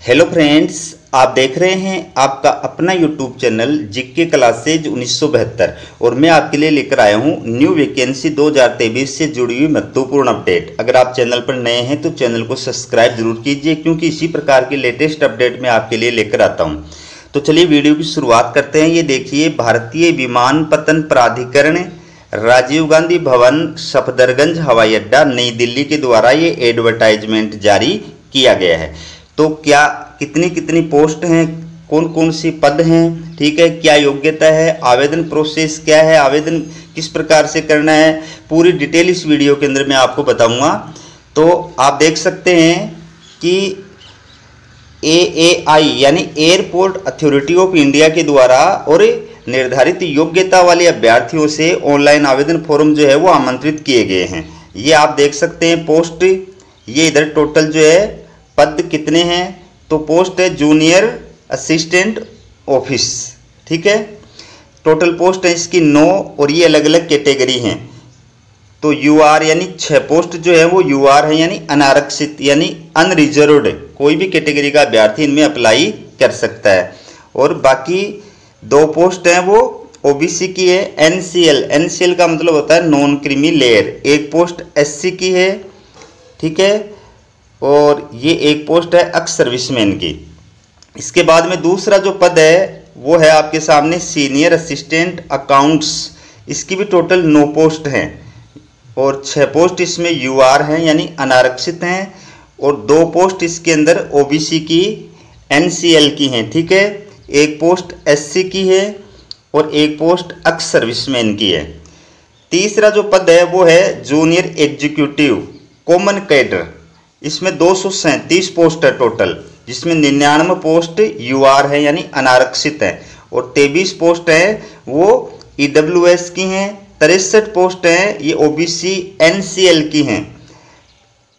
Hello friends, आप देख रहे हैं आपका अपना यूट्यूब चैनल जीके क्लासेज 1972 और मैं आपके लिए लेकर आया हूं न्यू वैकेंसी 2023 से जुड़ी हुई महत्वपूर्ण अपडेट। अगर आप चैनल पर नए हैं तो चैनल को सब्सक्राइब जरूर कीजिए, क्योंकि इसी प्रकार के लेटेस्ट अपडेट मैं आपके लिए लेकर आता हूं। तो चलिए वीडियो की शुरुआत करते हैं। ये देखिए, भारतीय विमानपत्तन प्राधिकरण राजीव गांधी भवन सफदरगंज हवाई अड्डा नई दिल्ली के द्वारा ये एडवर्टाइजमेंट जारी किया गया है। तो क्या कितनी पोस्ट हैं, कौन कौन सी पद हैं, ठीक है, क्या योग्यता है, आवेदन प्रोसेस क्या है, आवेदन किस प्रकार से करना है, पूरी डिटेल इस वीडियो के अंदर मैं आपको बताऊंगा। तो आप देख सकते हैं कि AAI यानी एयरपोर्ट अथॉरिटी ऑफ इंडिया के द्वारा और निर्धारित योग्यता वाले अभ्यर्थियों से ऑनलाइन आवेदन फॉर्म जो है वो आमंत्रित किए गए हैं। ये आप देख सकते हैं पोस्ट, ये इधर टोटल जो है पद कितने हैं। तो पोस्ट है जूनियर असिस्टेंट ऑफिस, ठीक है। टोटल पोस्ट है इसकी 9 और ये अलग अलग कैटेगरी हैं। तो UR यानी 6 पोस्ट जो है वो UR है, यानी अनारक्षित यानी अनरिजर्व्ड, कोई भी कैटेगरी का अभ्यर्थी इनमें अप्लाई कर सकता है। और बाकी 2 पोस्ट हैं वो OBC की है। NCL का मतलब होता है नॉन क्रीमी लेयर। एक पोस्ट SC की है, ठीक है, और ये एक पोस्ट है एक्स सर्विसमैन की। इसके बाद में दूसरा जो पद है वो है आपके सामने सीनियर असिस्टेंट अकाउंट्स। इसकी भी टोटल 9 पोस्ट हैं और 6 पोस्ट इसमें UR हैं यानी अनारक्षित हैं, और 2 पोस्ट इसके अंदर OBC की NCL की हैं, ठीक है। एक पोस्ट SC की है और एक पोस्ट एक्स सर्विसमैन की है। तीसरा जो पद है वो है जूनियर एग्जीक्यूटिव कॉमन कैडर। इसमें 237 पोस्ट है टोटल, जिसमें 99 पोस्ट UR है यानी अनारक्षित है, और 23 पोस्ट है वो EWS की हैं। 63 पोस्ट हैं ये OBC NCL की हैं।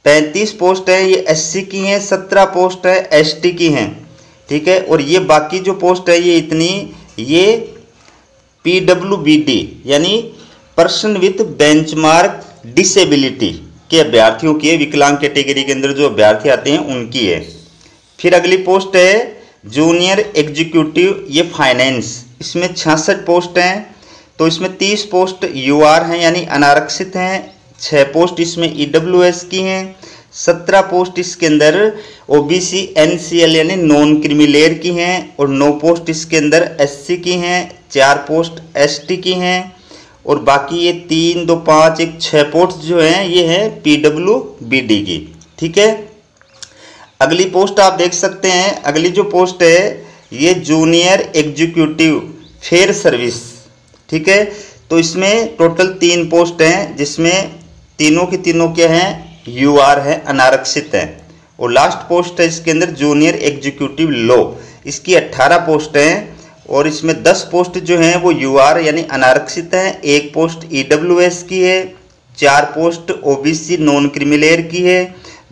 35 पोस्ट है ये SC की हैं। 17 पोस्ट है ST की हैं, ठीक है। और ये बाकी जो पोस्ट है ये PWBD यानी पर्सन विथ बेंचमार्क डिसेबिलिटी के अभ्यर्थियों की, विकलांग कैटेगरी के अंदर जो अभ्यर्थी आते हैं उनकी है। फिर अगली पोस्ट है जूनियर एग्जीक्यूटिव ये फाइनेंस। इसमें 66 पोस्ट हैं। तो इसमें 30 पोस्ट UR हैं यानी अनारक्षित हैं। 6 पोस्ट इसमें EWS की हैं। 17 पोस्ट इसके अंदर OBC NCL यानी नॉन क्रीमी लेयर की हैं, और 9 पोस्ट इसके अंदर SC की हैं। 4 पोस्ट ST की हैं, और बाकी ये 3, 2, 5, 1, 6 पोस्ट जो हैं ये हैं PWBD की, ठीक है। अगली पोस्ट आप देख सकते हैं, अगली जो पोस्ट है ये जूनियर एग्जीक्यूटिव फेयर सर्विस, ठीक है। तो इसमें टोटल 3 पोस्ट हैं, जिसमें तीनों की तीनों क्या हैं UR है, अनारक्षित हैं। और लास्ट पोस्ट है इसके अंदर जूनियर एग्जीक्यूटिव लॉ। इसकी 18 पोस्ट हैं, और इसमें 10 पोस्ट जो हैं वो UR यानी अनारक्षित हैं। एक पोस्ट EWS की है। 4 post OBC non creamy layer की है।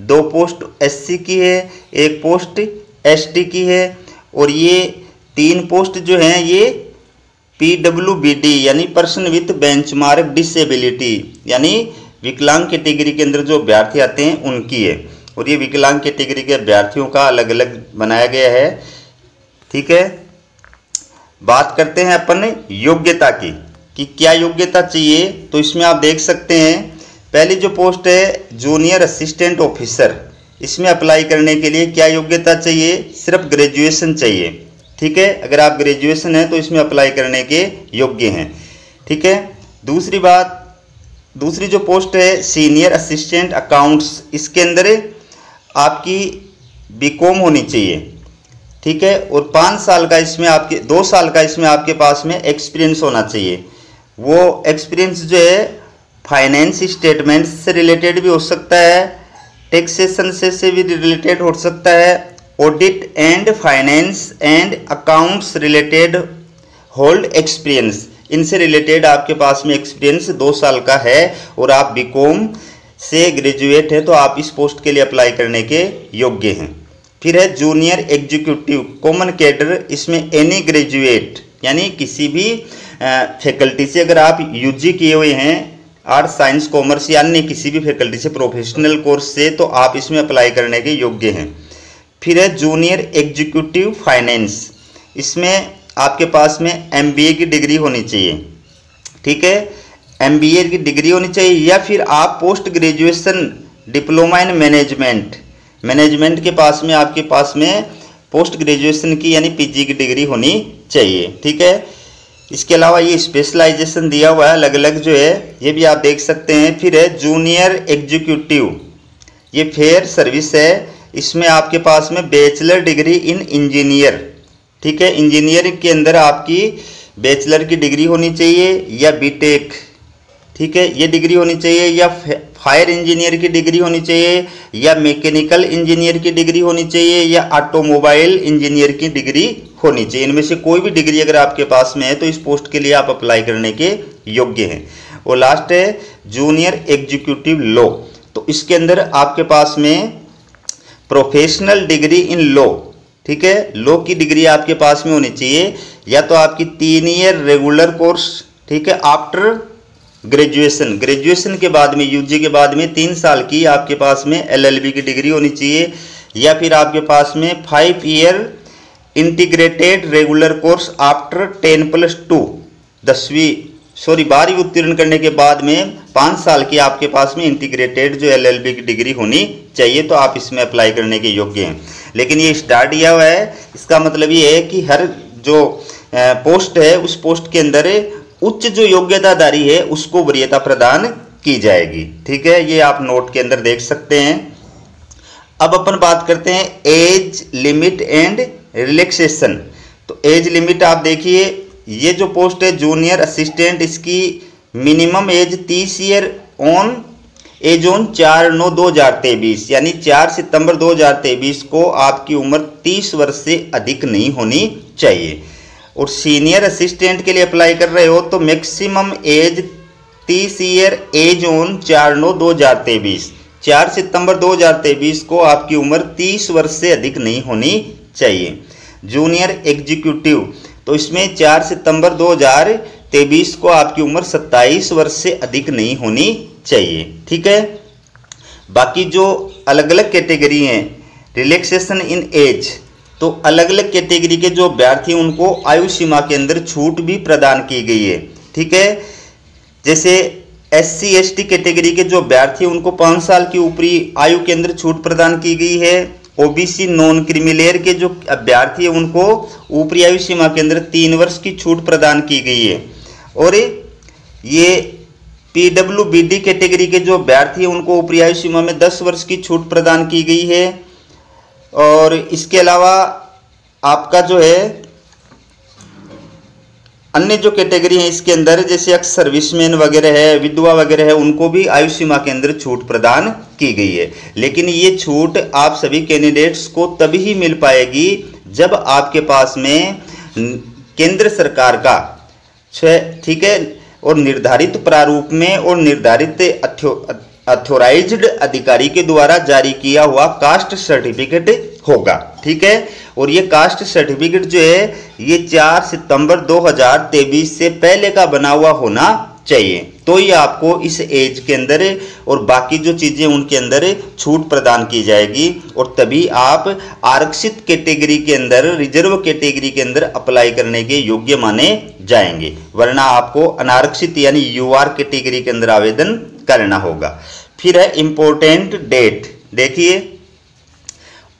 2 पोस्ट SC की है। एक पोस्ट ST की है, और ये 3 पोस्ट जो हैं ये PWBD यानी पर्सन विथ बेंचमार्क डिसेबिलिटी यानी विकलांग कैटेगरी के अंदर जो अभ्यर्थी आते हैं उनकी है। और ये विकलांग कैटेगरी के अभ्यर्थियों का अलग अलग बनाया गया है, ठीक है। बात करते हैं अपन योग्यता की कि क्या योग्यता चाहिए। तो इसमें आप देख सकते हैं पहली जो पोस्ट है जूनियर असिस्टेंट ऑफिसर, इसमें अप्लाई करने के लिए क्या योग्यता चाहिए, सिर्फ ग्रेजुएशन चाहिए, ठीक है। अगर आप ग्रेजुएशन है तो इसमें अप्लाई करने के योग्य हैं, ठीक है। दूसरी जो पोस्ट है सीनियर असिस्टेंट अकाउंट्स, इसके अंदर आपकी BCom होनी चाहिए, ठीक है। और 5 साल का इसमें आपके 2 साल का इसमें आपके पास में एक्सपीरियंस होना चाहिए। वो एक्सपीरियंस जो है फाइनेंस स्टेटमेंट से रिलेटेड भी हो सकता है, टैक्सेशन से भी रिलेटेड हो सकता है, audit and finance and accounts related hold experience, इनसे रिलेटेड आपके पास में एक्सपीरियंस 2 साल का है, और आप BCom से ग्रेजुएट है तो आप इस पोस्ट के लिए अप्लाई करने के योग्य हैं। फिर है जूनियर एग्जीक्यूटिव कॉमन कैडर। इसमें एनी ग्रेजुएट यानी किसी भी फैकल्टी से अगर आप UG किए हुए हैं, आर्ट्स साइंस कॉमर्स या अन्य किसी भी फैकल्टी से, प्रोफेशनल कोर्स से, तो आप इसमें अप्लाई करने के योग्य हैं। फिर है जूनियर एग्जीक्यूटिव फाइनेंस, इसमें आपके पास में MBA की डिग्री होनी चाहिए, ठीक है, MBA की डिग्री होनी चाहिए, या फिर आप post graduation diploma in management के पास में आपके पास में पोस्ट ग्रेजुएशन की यानी PG की डिग्री होनी चाहिए, ठीक है। इसके अलावा ये स्पेशलाइजेशन दिया हुआ है अलग अलग जो है, ये भी आप देख सकते हैं। फिर है जूनियर एग्जीक्यूटिव, ये फेयर सर्विस है, इसमें आपके पास में बैचलर डिग्री इन इंजीनियर, ठीक है, इंजीनियरिंग के अंदर आपकी बैचलर की डिग्री होनी चाहिए या बीटेक, ठीक है, ये डिग्री होनी चाहिए, या फायर इंजीनियर की डिग्री होनी चाहिए, या मैकेनिकल इंजीनियर की डिग्री होनी चाहिए, या ऑटोमोबाइल इंजीनियर की डिग्री होनी चाहिए। इनमें से कोई भी डिग्री अगर आपके पास में है तो इस पोस्ट के लिए आप अप्लाई करने के योग्य हैं। और लास्ट है जूनियर एग्जीक्यूटिव लॉ, तो इसके अंदर आपके पास में प्रोफेशनल डिग्री इन लॉ, ठीक है, लॉ की डिग्री आपके पास में होनी चाहिए, या तो आपकी 3 ईयर रेगुलर कोर्स, ठीक है, आफ्टर ग्रेजुएशन के बाद में UG के बाद में 3 साल की आपके पास में LLB की डिग्री होनी चाहिए, या फिर आपके पास में 5 year integrated regular course after 10+2 12वीं उत्तीर्ण करने के बाद में 5 साल की आपके पास में इंटीग्रेटेड जो LLB की डिग्री होनी चाहिए, तो आप इसमें अप्लाई करने के योग्य हैं। लेकिन ये स्टार्ट दिया हुआ है, इसका मतलब ये है कि हर जो पोस्ट है उस पोस्ट के अंदर उच्च जो योग्यताधारी है उसको वरीयता प्रदान की जाएगी, ठीक है, ये आप नोट के अंदर देख सकते हैं। अब अपन बात करते हैं एज लिमिट एंड रिलैक्सेशन। तो एज लिमिट आप देखिए, ये जो पोस्ट है जूनियर असिस्टेंट, इसकी मिनिमम एज 30 ईयर ऑन 4/9/2023, यानी 4 सितंबर 2023 को आपकी उम्र 30 वर्ष से अधिक नहीं होनी चाहिए। और सीनियर असिस्टेंट के लिए अप्लाई कर रहे हो तो maximum age 30 year age on 4/9/2023, 4 सितंबर 2023 को आपकी उम्र 30 वर्ष से अधिक नहीं होनी चाहिए। जूनियर एग्जीक्यूटिव, तो इसमें 4 सितंबर 2023 को आपकी उम्र 27 वर्ष से अधिक नहीं होनी चाहिए, ठीक है। बाकी जो अलग अलग कैटेगरी हैं, रिलैक्सेशन इन एज, तो अलग अलग कैटेगरी के जो अभ्यर्थी उनको आयु सीमा के अंदर छूट भी प्रदान की गई है, ठीक है। जैसे SC ST कैटेगरी के जो अभ्यर्थी उनको 5 साल की ऊपरी आयु के अंदर छूट प्रदान की गई है। OBC नॉन क्रीमिलेयर के जो अभ्यर्थी है उनको ऊपरी आयु सीमा के अंदर 3 वर्ष की छूट प्रदान की गई है। और ये PWBD कैटेगरी के जो अभ्यर्थी है उनको ऊपरी आयु सीमा में 10 वर्ष की छूट प्रदान की गई है। और इसके अलावा आपका जो है अन्य जो कैटेगरी है इसके अंदर, जैसे एक्स सर्विसमैन वगैरह है, विधवा वगैरह है, उनको भी आयु सीमा के अंदर छूट प्रदान की गई है। लेकिन ये छूट आप सभी कैंडिडेट्स को तभी ही मिल पाएगी जब आपके पास में केंद्र सरकार का, ठीक है, और निर्धारित प्रारूप में और निर्धारित अथॉराइज्ड अधिकारी के द्वारा जारी किया हुआ कास्ट सर्टिफिकेट होगा, ठीक है। और ये कास्ट सर्टिफिकेट जो है ये 4 सितंबर 2023 से पहले का बना हुआ होना चाहिए, तो ये आपको इस एज के अंदर और बाकी जो चीज़ें उनके अंदर छूट प्रदान की जाएगी, और तभी आप आरक्षित कैटेगरी के अंदर, रिजर्व कैटेगरी के अंदर अप्लाई करने के योग्य माने जाएंगे, वरना आपको अनारक्षित यानी UR कैटेगरी के अंदर आवेदन करना होगा। फिर है इम्पोर्टेंट डेट, देखिए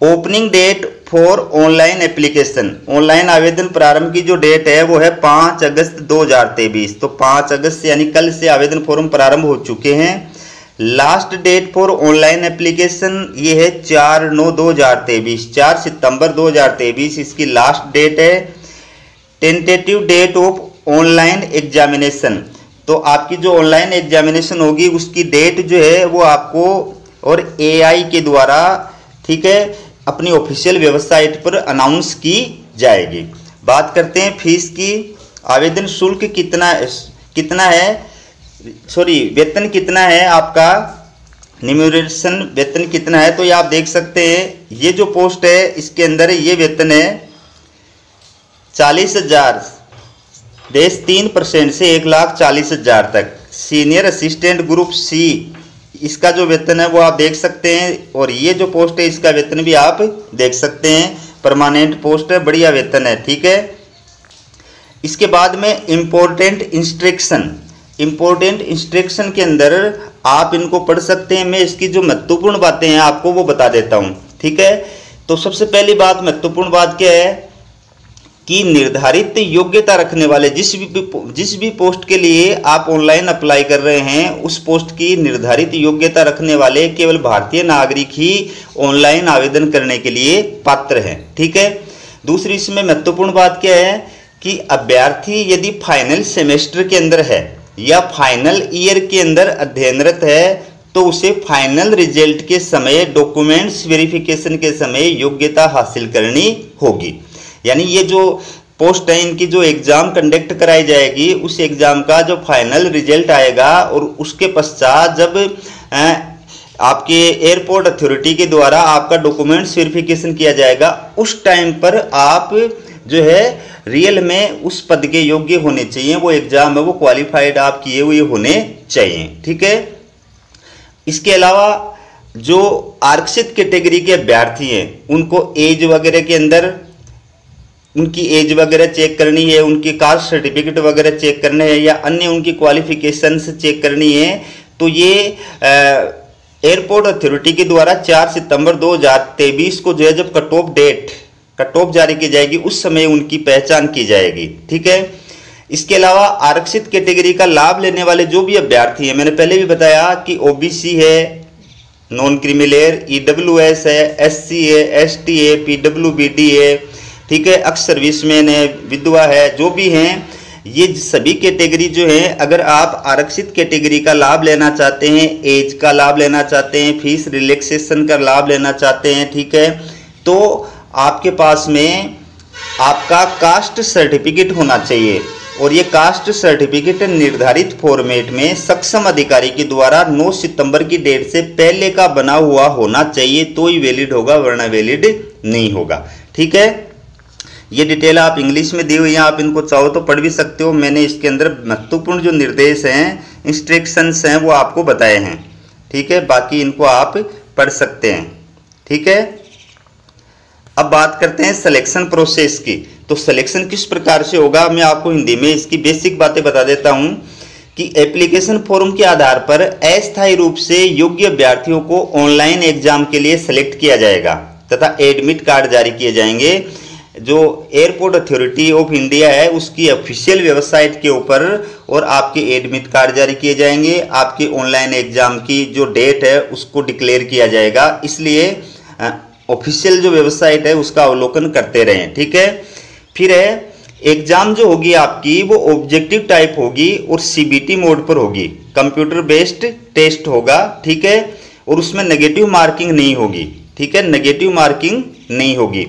opening date for online application, online आवेदन प्रारंभ की जो डेट है वो है 5 अगस्त 2023, तो 5 अगस्त यानी कल से आवेदन फॉर्म प्रारंभ हो चुके हैं। Last date for online application ये है 4/9/2023, 4 सितंबर 2023 इसकी लास्ट डेट है। Tentative date of online examination, तो आपकी जो ऑनलाइन एग्जामिनेशन होगी उसकी डेट जो है वो आपको और AI के द्वारा, ठीक है, अपनी ऑफिशियल वेबसाइट पर अनाउंस की जाएगी। बात करते हैं फीस की। आवेदन शुल्क कितना है, वेतन कितना है आपका, रिम्यूनरेशन वेतन कितना है, तो ये आप देख सकते हैं। ये जो पोस्ट है इसके अंदर ये वेतन है 40,000 -3% से 1,40,000 तक। सीनियर असिस्टेंट ग्रुप C इसका जो वेतन है वो आप देख सकते हैं, और ये जो पोस्ट है इसका वेतन भी आप देख सकते हैं। परमानेंट पोस्ट है, बढ़िया वेतन है, ठीक है। इसके बाद में इम्पोर्टेंट इंस्ट्रक्शन के अंदर आप इनको पढ़ सकते हैं। मैं इसकी जो महत्वपूर्ण बातें हैं आपको वो बता देता हूं, ठीक है। तो सबसे पहली बात, महत्वपूर्ण बात क्या है कि निर्धारित योग्यता रखने वाले जिस भी पोस्ट के लिए आप ऑनलाइन अप्लाई कर रहे हैं, उस पोस्ट की निर्धारित योग्यता रखने वाले केवल भारतीय नागरिक ही ऑनलाइन आवेदन करने के लिए पात्र हैं, ठीक है। दूसरी इसमें महत्वपूर्ण बात क्या है कि अभ्यर्थी यदि फाइनल सेमेस्टर के अंदर है या फाइनल ईयर के अंदर अध्ययनरत है तो उसे फाइनल रिजल्ट के समय डॉक्यूमेंट्स वेरिफिकेशन के समय योग्यता हासिल करनी होगी। यानी ये जो पोस्ट है इनकी जो एग्जाम कंडक्ट कराई जाएगी, उस एग्जाम का जो फाइनल रिजल्ट आएगा और उसके पश्चात जब आपके एयरपोर्ट अथॉरिटी के द्वारा आपका डॉक्यूमेंट्स वेरिफिकेशन किया जाएगा, उस टाइम पर आप जो है रियल में उस पद के योग्य होने चाहिए। वो एग्जाम है वो क्वालिफाइड आप किए हुए होने चाहिए, ठीक है। इसके अलावा जो आरक्षित कैटेगरी के अभ्यर्थी हैं उनको एज वगैरह के अंदर उनकी एज वगैरह चेक करनी है, उनकी कास्ट सर्टिफिकेट वगैरह चेक करने हैं या अन्य उनकी क्वालिफिकेशंस चेक करनी है। तो ये एयरपोर्ट अथॉरिटी के द्वारा 4 सितंबर 2023 को जो है जब कट ऑफ जारी की जाएगी उस समय उनकी पहचान की जाएगी, ठीक है। इसके अलावा आरक्षित कैटेगरी का लाभ लेने वाले जो भी अभ्यर्थी हैं, मैंने पहले भी बताया कि ओबीसी है, नॉन क्रिमिलेयर, ईडब्ल्यूएस है, एससी है, एसटी है, पीडब्ल्यूबीडी है, ठीक है, एक्स सर्विसमैन है, विधवा है, जो भी हैं ये सभी कैटेगरी जो है, अगर आप आरक्षित कैटेगरी का लाभ लेना चाहते हैं, एज का लाभ लेना चाहते हैं, फीस रिलैक्सेशन का लाभ लेना चाहते हैं, ठीक है, तो आपके पास में आपका कास्ट सर्टिफिकेट होना चाहिए। और ये कास्ट सर्टिफिकेट निर्धारित फॉर्मेट में सक्षम अधिकारी के द्वारा 9 सितंबर की डेट से पहले का बना हुआ होना चाहिए, तो ही वैलिड होगा, वरना वैलिड नहीं होगा, ठीक है। ये डिटेल आप इंग्लिश में दी हुई है, आप इनको चाहो तो पढ़ भी सकते हो। मैंने इसके अंदर महत्वपूर्ण जो निर्देश हैं, इंस्ट्रक्शंस हैं, वो आपको बताए हैं, ठीक है। बाकी इनको आप पढ़ सकते हैं, ठीक है। अब बात करते हैं सिलेक्शन प्रोसेस की। तो सिलेक्शन किस प्रकार से होगा, मैं आपको हिंदी में इसकी बेसिक बातें बता देता हूं कि एप्लीकेशन फॉर्म के आधार पर अस्थायी रूप से योग्य अभ्यर्थियों को ऑनलाइन एग्जाम के लिए सेलेक्ट किया जाएगा तथा एडमिट कार्ड जारी किए जाएंगे। जो एयरपोर्ट अथॉरिटी ऑफ इंडिया है उसकी ऑफिशियल वेबसाइट के ऊपर, और आपके एडमिट कार्ड जारी किए जाएंगे। आपके ऑनलाइन एग्जाम की जो डेट है उसको डिक्लेयर किया जाएगा, इसलिए ऑफिशियल जो वेबसाइट है उसका अवलोकन करते रहें, ठीक है। फिर है एग्जाम जो होगी आपकी वो ऑब्जेक्टिव टाइप होगी और सीबीटी मोड पर होगी, कंप्यूटर बेस्ड टेस्ट होगा, ठीक है। और उसमें नेगेटिव मार्किंग नहीं होगी, ठीक है, नेगेटिव मार्किंग नहीं होगी।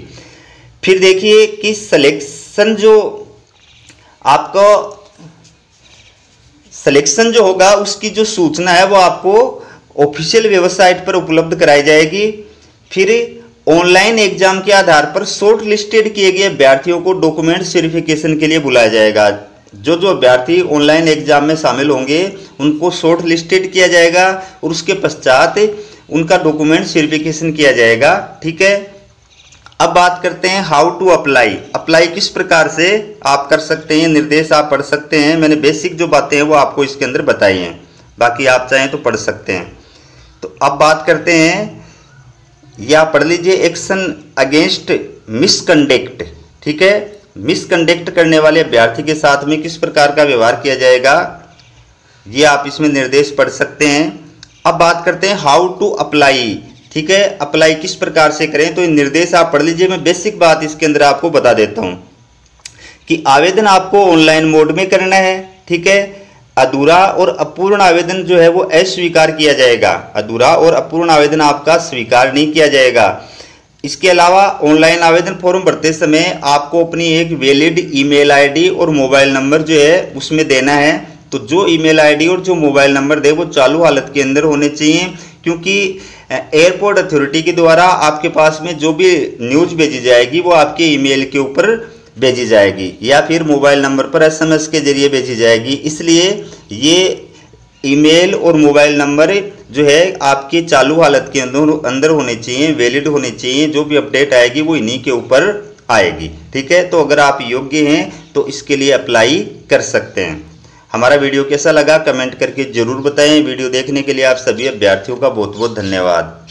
फिर देखिए कि सिलेक्शन जो आपका सिलेक्शन जो होगा उसकी जो सूचना है वो आपको ऑफिशियल वेबसाइट पर उपलब्ध कराई जाएगी। फिर ऑनलाइन एग्जाम के आधार पर शॉर्ट लिस्टेड किए गए अभ्यर्थियों को डॉक्यूमेंट्स वेरिफिकेशन के लिए बुलाया जाएगा। जो अभ्यर्थी ऑनलाइन एग्जाम में शामिल होंगे उनको शॉर्ट लिस्टेड किया जाएगा और उसके पश्चात उनका डॉक्यूमेंट्स वेरिफिकेशन किया जाएगा, ठीक है। अब बात करते हैं हाउ टू अप्लाई किस प्रकार से आप कर सकते हैं, निर्देश आप पढ़ सकते हैं। मैंने बेसिक जो बातें हैं वो आपको इसके अंदर बताई हैं, बाकी आप चाहें तो पढ़ सकते हैं। तो अब बात करते हैं, या पढ़ लीजिए, एक्शन अगेंस्ट मिसकंडक्ट, ठीक है। मिसकंडक्ट करने वाले अभ्यर्थी के साथ में किस प्रकार का व्यवहार किया जाएगा, ये आप इसमें निर्देश पढ़ सकते हैं। अब बात करते हैं हाउ टू अप्लाई, ठीक है, अप्लाई किस प्रकार से करें, तो ये निर्देश आप पढ़ लीजिए। मैं बेसिक बात इसके अंदर आपको बता देता हूं कि आवेदन आपको ऑनलाइन मोड में करना है, ठीक है। अधूरा और अपूर्ण आवेदन जो है वो अस्वीकार किया जाएगा, अधूरा और अपूर्ण आवेदन आपका स्वीकार नहीं किया जाएगा। इसके अलावा ऑनलाइन आवेदन फॉर्म भरते समय आपको अपनी एक वैलिड ईमेल आईडी और मोबाइल नंबर जो है उसमें देना है। तो जो ईमेल आईडी और जो मोबाइल नंबर दे वो चालू हालत के अंदर होने चाहिए, क्योंकि एयरपोर्ट अथॉरिटी के द्वारा आपके पास में जो भी न्यूज़ भेजी जाएगी वो आपके ईमेल के ऊपर भेजी जाएगी या फिर मोबाइल नंबर पर एसएमएस के जरिए भेजी जाएगी। इसलिए ये ईमेल और मोबाइल नंबर जो है आपके चालू हालत के अंदर होने चाहिए, वैलिड होने चाहिए। जो भी अपडेट आएगी वो इन्हीं के ऊपर आएगी। ठीक है, तो अगर आप योग्य हैं तो इसके लिए अप्लाई कर सकते हैं। हमारा वीडियो कैसा लगा कमेंट करके जरूर बताएं। वीडियो देखने के लिए आप सभी अभ्यर्थियों का बहुत बहुत धन्यवाद।